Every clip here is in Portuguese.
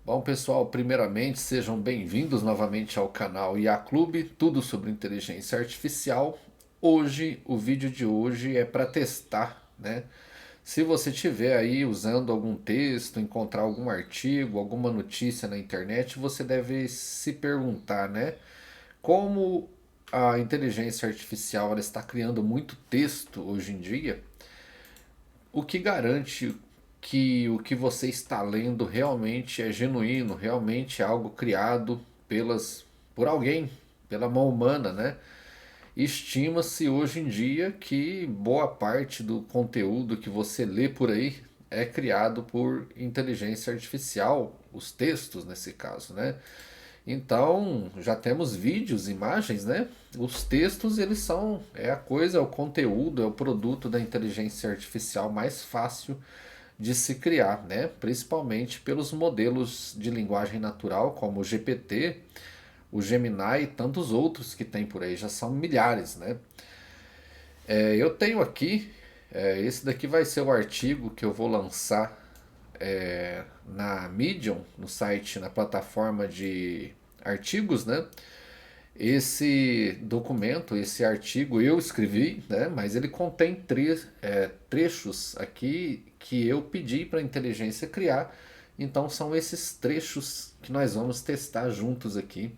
Bom, pessoal, primeiramente sejam bem-vindos novamente ao canal IA Clube, tudo sobre inteligência artificial. Hoje, o vídeo de hoje é para testar, né? Se você estiver aí usando algum texto, encontrar algum artigo, alguma notícia na internet, você deve se perguntar, né? Como a inteligência artificial ela está criando muito texto hoje em dia, o que garante que o que você está lendo realmente é genuíno, realmente é algo criado por alguém, pela mão humana, né? Estima-se hoje em dia que boa parte do conteúdo que você lê por aí é criado por inteligência artificial, os textos nesse caso, né? Então, já temos vídeos, imagens, né? Os textos, eles são, é a coisa, é o conteúdo, é o produto da inteligência artificial mais fácil de se criar, né? Principalmente pelos modelos de linguagem natural, como o GPT, o Gemini e tantos outros que tem por aí, já são milhares, né? Eu tenho aqui, esse daqui vai ser o artigo que eu vou lançar na Medium, no site, na plataforma de artigos, né? Esse documento, esse artigo eu escrevi, né? Mas ele contém trechos aqui que eu pedi para a inteligência criar. Então são esses trechos que nós vamos testar juntos aqui.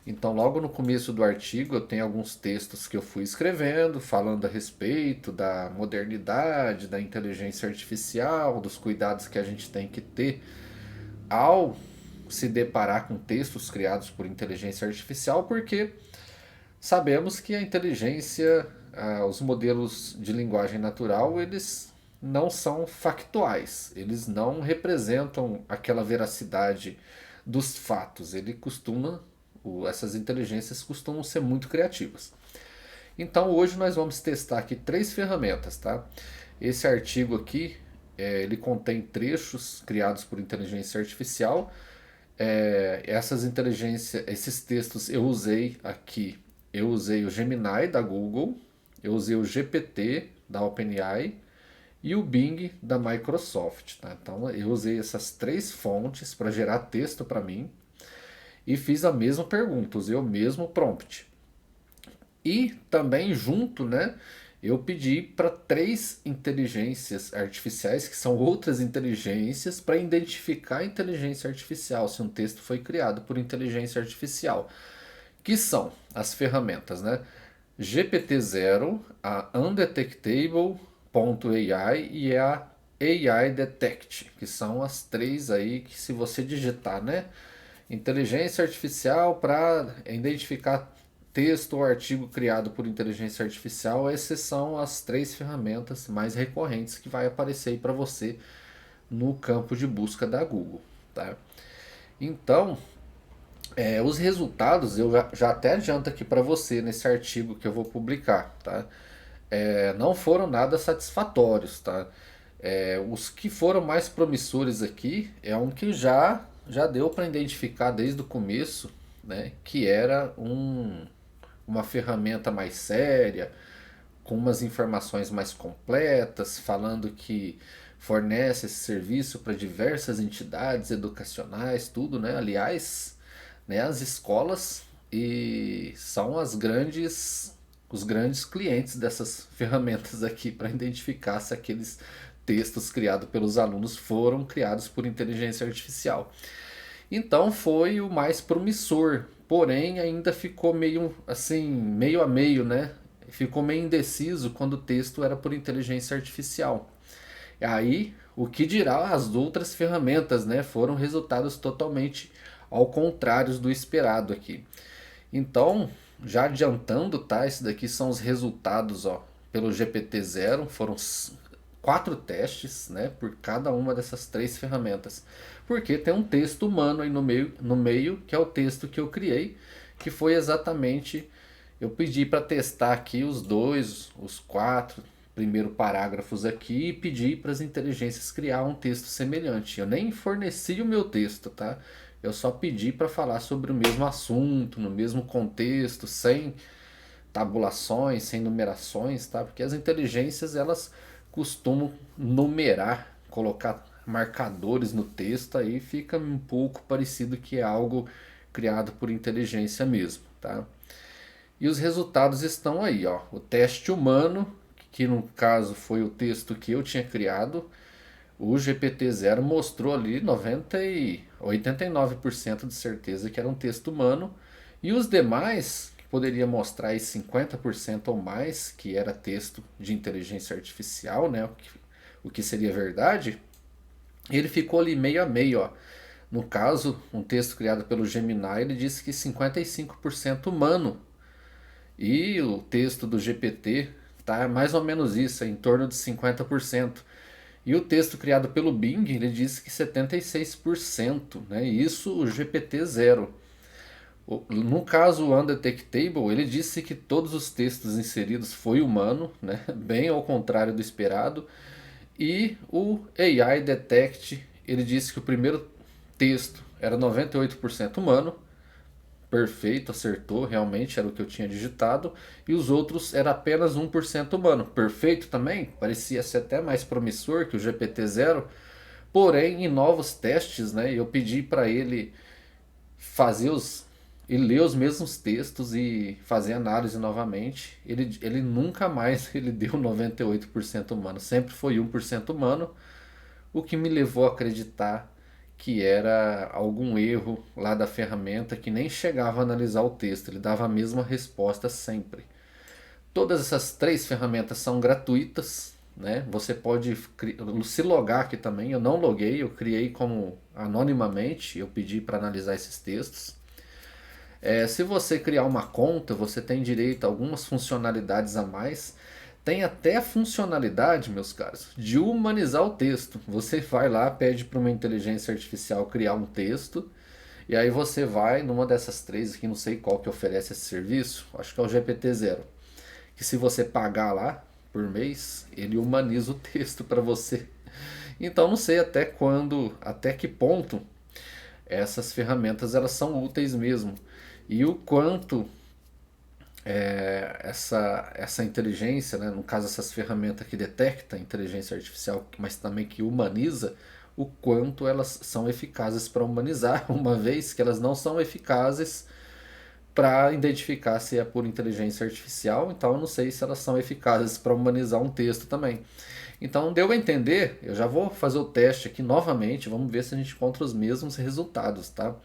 Então, logo no começo do artigo, eu tenho alguns textos que eu fui escrevendo, falando a respeito da modernidade, da inteligência artificial, dos cuidados que a gente tem que ter ao se deparar com textos criados por inteligência artificial, porque sabemos que a inteligência, os modelos de linguagem natural, eles não são factuais, eles não representam aquela veracidade dos fatos. Essas inteligências costumam ser muito criativas. Então hoje nós vamos testar aqui três ferramentas, tá? Esse artigo aqui, ele contém trechos criados por inteligência artificial. Esses textos eu usei aqui. Eu usei o Gemini da Google, eu usei o GPT da OpenAI e o Bing da Microsoft. Tá? Então eu usei essas três fontes para gerar texto para mim e fiz a mesma pergunta, usei o mesmo prompt. E também junto, né, eu pedi para três inteligências artificiais, que são outras inteligências, para identificar a inteligência artificial, se um texto foi criado por inteligência artificial, que são as ferramentas, né? GPT-0, a Undetectable.ai e a AI Detect, que são as três aí que se você digitar, né? Inteligência artificial para identificar texto ou artigo criado por inteligência artificial, essas são as três ferramentas mais recorrentes que vai aparecer aí para você no campo de busca da Google, tá? Então, os resultados eu já até adianto aqui para você nesse artigo que eu vou publicar, tá? Não foram nada satisfatórios, tá? Os que foram mais promissores aqui é um que já deu para identificar desde o começo, né? Que era uma ferramenta mais séria, com umas informações mais completas, falando que fornece esse serviço para diversas entidades educacionais, tudo, né? Aliás, né, as escolas e são os grandes clientes dessas ferramentas aqui para identificar se aqueles textos criados pelos alunos foram criados por inteligência artificial. Então foi o mais promissor, porém ainda ficou meio assim, meio a meio, né? Ficou meio indeciso quando o texto era por inteligência artificial. Aí, o que dirá as outras ferramentas, né? Foram resultados totalmente ao contrário do esperado aqui. Então, já adiantando, tá? Esses daqui são os resultados, ó, pelo GPT-0, foram quatro testes, né, por cada uma dessas três ferramentas. Porque tem um texto humano aí no meio, que é o texto que eu criei, que foi exatamente, eu pedi para testar aqui os quatro primeiros parágrafos aqui e pedi para as inteligências criar um texto semelhante. Eu nem forneci o meu texto, tá? Eu só pedi para falar sobre o mesmo assunto, no mesmo contexto, sem tabulações, sem numerações, tá? Porque as inteligências elas costumam numerar, colocar marcadores no texto, aí fica um pouco parecido que é algo criado por inteligência mesmo, tá? E os resultados estão aí, ó. O teste humano, que no caso foi o texto que eu tinha criado, o GPT-0 mostrou ali 89% de certeza que era um texto humano. E os demais, que poderia mostrar aí 50% ou mais, que era texto de inteligência artificial, né? O que seria verdade, ele ficou ali meio a meio, ó. No caso, um texto criado pelo Gemini, ele disse que 55% humano. E o texto do GPT tá mais ou menos isso, é em torno de 50%. E o texto criado pelo Bing, ele disse que 76%, né? Isso o GPT-0. No caso, o Undetectable, ele disse que todos os textos inseridos foi humano, né? Bem ao contrário do esperado. E o AI Detect, ele disse que o primeiro texto era 98% humano, perfeito, acertou, realmente era o que eu tinha digitado, e os outros era apenas 1% humano. Perfeito também, parecia ser até mais promissor que o GPT-0, porém em novos testes, né, eu pedi para ele fazer os e ler os mesmos textos e fazer análise novamente. Ele nunca mais ele deu 98% humano, sempre foi 1% humano, o que me levou a acreditar que era algum erro lá da ferramenta que nem chegava a analisar o texto, ele dava a mesma resposta sempre. Todas essas três ferramentas são gratuitas, né? Você pode se logar aqui também. Eu não loguei, eu criei como anonimamente, eu pedi para analisar esses textos. Se você criar uma conta, você tem direito a algumas funcionalidades a mais. Tem até a funcionalidade, meus caros, de humanizar o texto. Você vai lá, pede para uma inteligência artificial criar um texto, e aí você vai numa dessas três aqui, não sei qual que oferece esse serviço, acho que é o GPT-0, que se você pagar lá por mês, ele humaniza o texto para você. Então não sei até quando, até que ponto essas ferramentas elas são úteis mesmo. E o quanto essa inteligência, né, no caso essas ferramentas que detecta a inteligência artificial, mas também que humaniza, o quanto elas são eficazes para humanizar, uma vez que elas não são eficazes para identificar se é por inteligência artificial, então eu não sei se elas são eficazes para humanizar um texto também. Então deu a entender, eu já vou fazer o teste aqui novamente, vamos ver se a gente encontra os mesmos resultados, tá?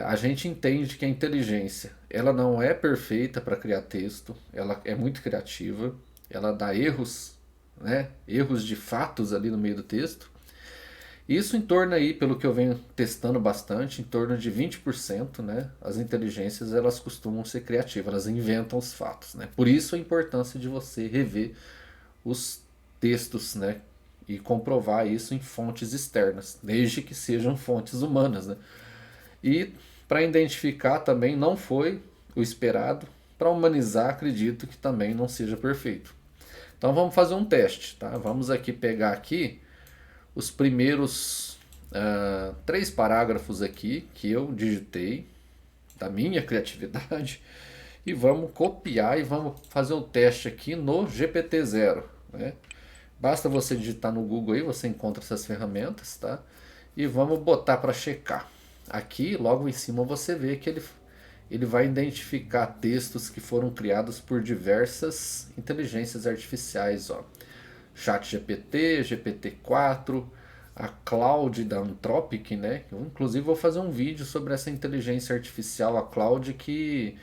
A gente entende que a inteligência ela não é perfeita para criar texto, ela é muito criativa, ela dá erros, né? Erros de fatos ali no meio do texto. Isso em torno aí, pelo que eu venho testando bastante, em torno de 20%, né? As inteligências elas costumam ser criativas, elas inventam os fatos, né? Por isso a importância de você rever os textos, né? E comprovar isso em fontes externas, desde que sejam fontes humanas, né? E para identificar também não foi o esperado, para humanizar acredito que também não seja perfeito. Então vamos fazer um teste, tá? Vamos aqui pegar aqui os primeiros três parágrafos aqui que eu digitei da minha criatividade e vamos copiar e vamos fazer o teste aqui no GPT-0, né? Basta você digitar no Google aí, você encontra essas ferramentas, tá? E vamos botar para checar. Aqui, logo em cima, você vê que ele vai identificar textos que foram criados por diversas inteligências artificiais, ó. ChatGPT, GPT-4, a Claude da Anthropic, né? Eu, inclusive, vou fazer um vídeo sobre essa inteligência artificial, a Claude, que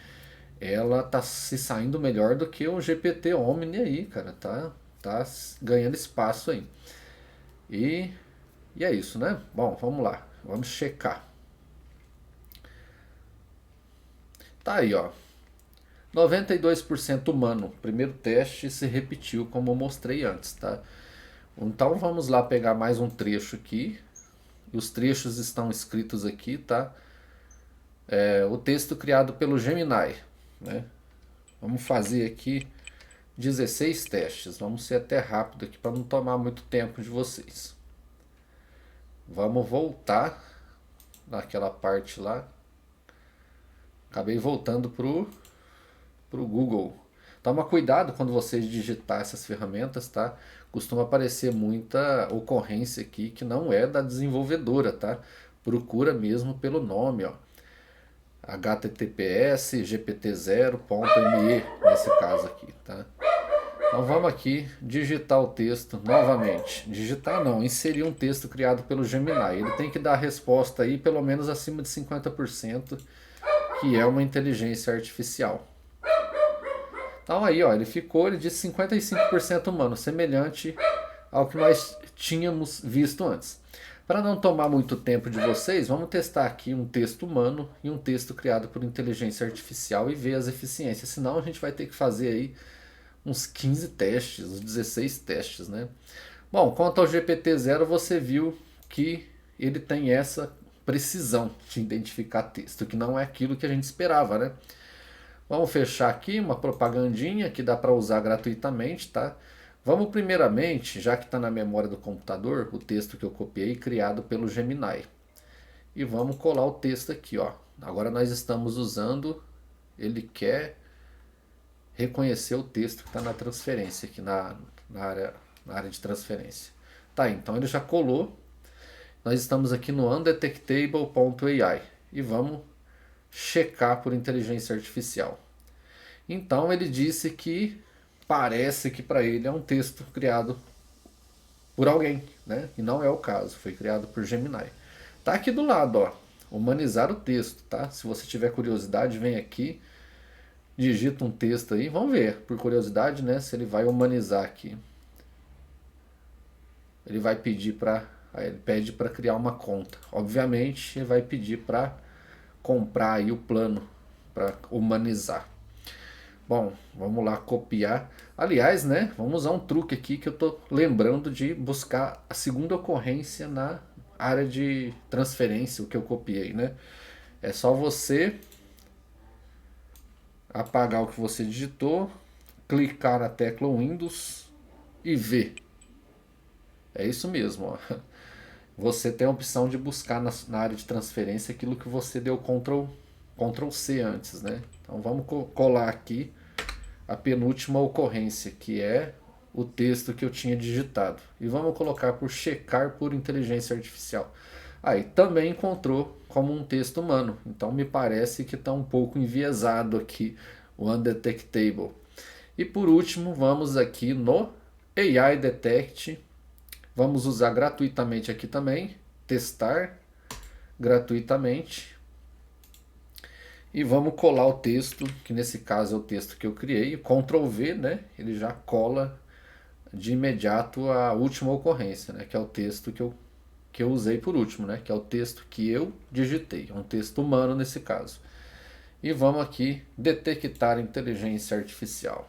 ela tá se saindo melhor do que o GPT Omni aí, cara. Tá ganhando espaço aí. E, e é isso, né? Bom, vamos lá. Vamos checar. Tá aí, ó. 92% humano. O primeiro teste se repetiu como eu mostrei antes, tá? Então vamos lá pegar mais um trecho aqui. Os trechos estão escritos aqui, tá? O texto criado pelo Gemini, né? Vamos fazer aqui 16 testes. Vamos ser até rápido aqui para não tomar muito tempo de vocês. Vamos voltar naquela parte lá. Acabei voltando pro Google. Toma cuidado quando você digitar essas ferramentas, tá? Costuma aparecer muita ocorrência aqui que não é da desenvolvedora, tá? Procura mesmo pelo nome, ó. HTTPS GPT0.me nesse caso aqui, tá? Então vamos aqui digitar o texto novamente. Digitar não, inserir um texto criado pelo Gemini. Ele tem que dar a resposta aí pelo menos acima de 50%, que é uma inteligência artificial. Então aí, ó, ele disse 55% humano, semelhante ao que nós tínhamos visto antes. Para não tomar muito tempo de vocês, vamos testar aqui um texto humano e um texto criado por inteligência artificial e ver as eficiências. Senão a gente vai ter que fazer aí uns 15 testes, uns 16 testes, né? Bom, quanto ao GPT-0, você viu que ele tem essa precisão de identificar texto, que não é aquilo que a gente esperava, né? Vamos fechar aqui uma propagandinha que dá para usar gratuitamente, tá? Vamos primeiramente, já que está na memória do computador, o texto que eu copiei criado pelo Gemini. E vamos colar o texto aqui, ó. Agora nós estamos usando, ele quer reconhecer o texto que está na transferência, aqui na área de transferência. Tá, então ele já colou. Nós estamos aqui no undetectable.ai e vamos checar por inteligência artificial. Então ele disse que parece que para ele é um texto criado por alguém, né? E não é o caso, foi criado por Gemini. Tá aqui do lado, ó, humanizar o texto, tá? Se você tiver curiosidade, vem aqui, digita um texto aí, vamos ver, por curiosidade, né, se ele vai humanizar aqui. Ele vai pedir para, ele pede para criar uma conta. Obviamente, ele vai pedir para comprar aí o plano para humanizar. Bom, vamos lá copiar. Aliás, né, vamos usar um truque aqui que eu tô lembrando de buscar a segunda ocorrência na área de transferência, o que eu copiei, né? É só você apagar o que você digitou, clicar na tecla Windows e ver. É isso mesmo, ó. Você tem a opção de buscar na área de transferência aquilo que você deu Ctrl C antes, né? Então vamos colar aqui a penúltima ocorrência, que é o texto que eu tinha digitado. E vamos colocar por checar por inteligência artificial. Aí também encontrou como um texto humano. Então me parece que está um pouco enviesado aqui o undetectable. E por último, vamos aqui no AI Detect. Vamos usar gratuitamente aqui também, testar gratuitamente. E vamos colar o texto, que nesse caso é o texto que eu criei, Ctrl V, né? Ele já cola de imediato a última ocorrência, né? Que é o texto que eu usei por último, né? Que é o texto que eu digitei, é um texto humano nesse caso. E vamos aqui detectar inteligência artificial.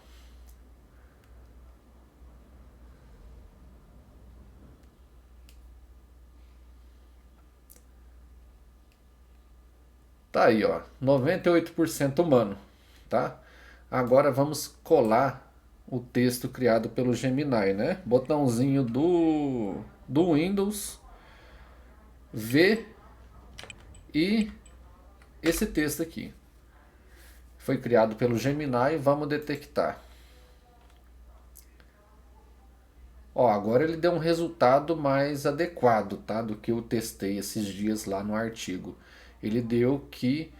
Tá aí, ó, 98% humano, tá? Agora vamos colar o texto criado pelo Gemini, né? Botãozinho do Windows, V e esse texto aqui. Foi criado pelo Gemini, vamos detectar. Ó, agora ele deu um resultado mais adequado, tá? Do que eu testei esses dias lá no artigo. Ele deu que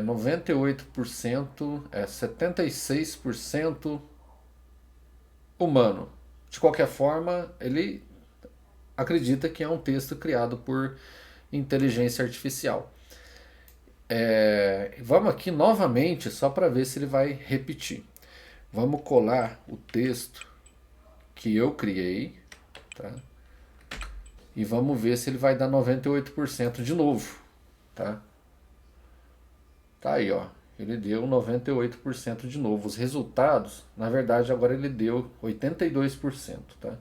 98%, 76% humano. De qualquer forma, ele acredita que é um texto criado por inteligência artificial. Vamos aqui novamente, só para ver se ele vai repetir. Vamos colar o texto que eu criei, tá? E vamos ver se ele vai dar 98% de novo, tá? Tá aí, ó. Ele deu 98% de novo. Os resultados, na verdade, agora ele deu 82%, tá?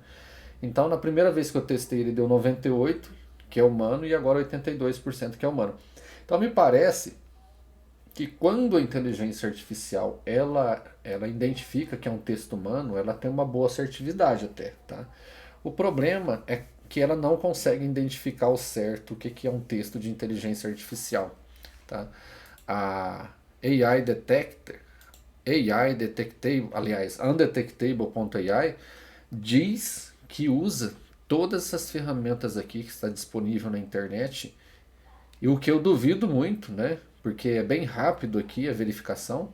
Então, na primeira vez que eu testei, ele deu 98%, que é humano, e agora 82%, que é humano. Então, me parece que quando a inteligência artificial ela identifica que é um texto humano, ela tem uma boa assertividade até, tá? O problema é que ela não consegue identificar ao certo o que é um texto de inteligência artificial, tá? A AI Detector, AI Detectable, aliás, Undetectable.ai, diz que usa todas essas ferramentas aqui que está disponível na internet, e o que eu duvido muito, né? Porque é bem rápido aqui a verificação.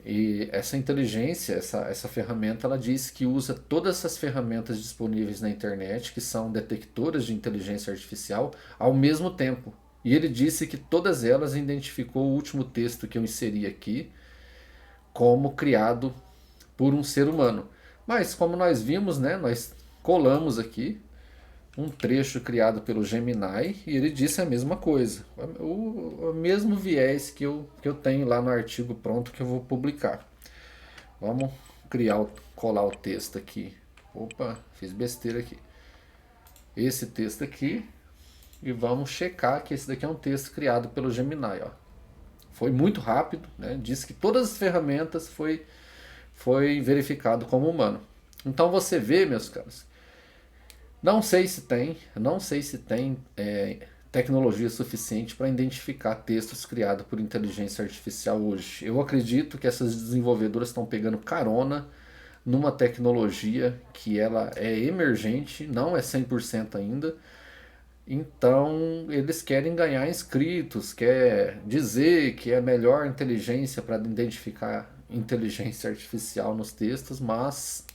E essa inteligência, essa ferramenta, ela diz que usa todas essas ferramentas disponíveis na internet, que são detectoras de inteligência artificial, ao mesmo tempo. E ele disse que todas elas identificou o último texto que eu inseri aqui como criado por um ser humano. Mas como nós vimos, né, nós colamos aqui um trecho criado pelo Gemini e ele disse a mesma coisa. O mesmo viés que eu tenho lá no artigo pronto que eu vou publicar. Vamos colar o texto aqui. Opa, fiz besteira aqui. Esse texto aqui. E vamos checar que esse daqui é um texto criado pelo Gemini. Ó. Foi muito rápido, né? Diz que todas as ferramentas foi verificado como humano. Então você vê, meus caros, não sei se tem tecnologia suficiente para identificar textos criados por inteligência artificial hoje. Eu acredito que essas desenvolvedoras estão pegando carona numa tecnologia que ela é emergente, não é 100% ainda. Então eles querem ganhar inscritos, quer dizer que é melhor inteligência para identificar inteligência artificial nos textos, mas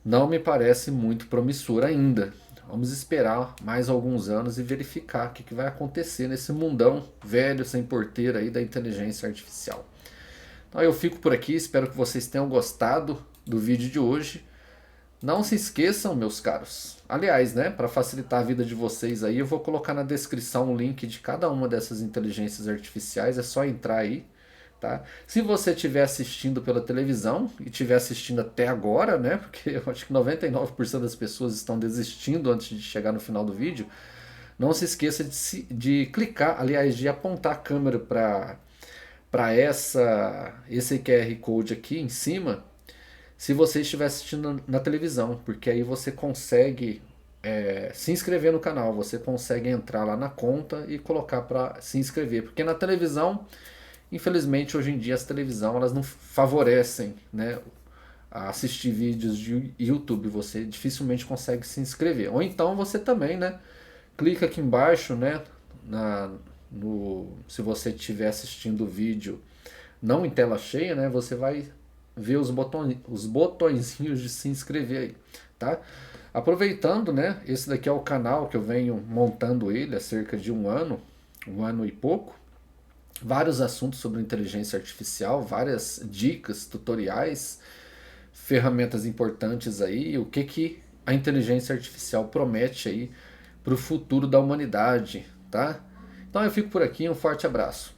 não me parece muito promissor ainda. Vamos esperar mais alguns anos e verificar o que vai acontecer nesse mundão velho sem porteira aí da inteligência artificial. Então eu fico por aqui, espero que vocês tenham gostado do vídeo de hoje. Não se esqueçam, meus caros. Aliás, né, para facilitar a vida de vocês aí, eu vou colocar na descrição o link de cada uma dessas inteligências artificiais, é só entrar aí. Tá? Se você estiver assistindo pela televisão e estiver assistindo até agora, né? Porque eu acho que 99% das pessoas estão desistindo antes de chegar no final do vídeo. Não se esqueça de clicar, aliás, de apontar a câmera para esse QR Code aqui em cima, se você estiver assistindo na televisão, porque aí você consegue se inscrever no canal, você consegue entrar lá na conta e colocar para se inscrever, porque na televisão, infelizmente, hoje em dia as televisões elas não favorecem, né, a assistir vídeos de YouTube. Você dificilmente consegue se inscrever. Ou então você também, né, clica aqui embaixo, né, se você estiver assistindo o vídeo não em tela cheia, né, você vai ver os botõezinhos de se inscrever aí, tá? Aproveitando, né, esse daqui é o canal que eu venho montando ele há cerca de um ano e pouco. Vários assuntos sobre inteligência artificial, várias dicas, tutoriais, ferramentas importantes aí, o que a inteligência artificial promete aí para o futuro da humanidade, tá? Então eu fico por aqui, um forte abraço.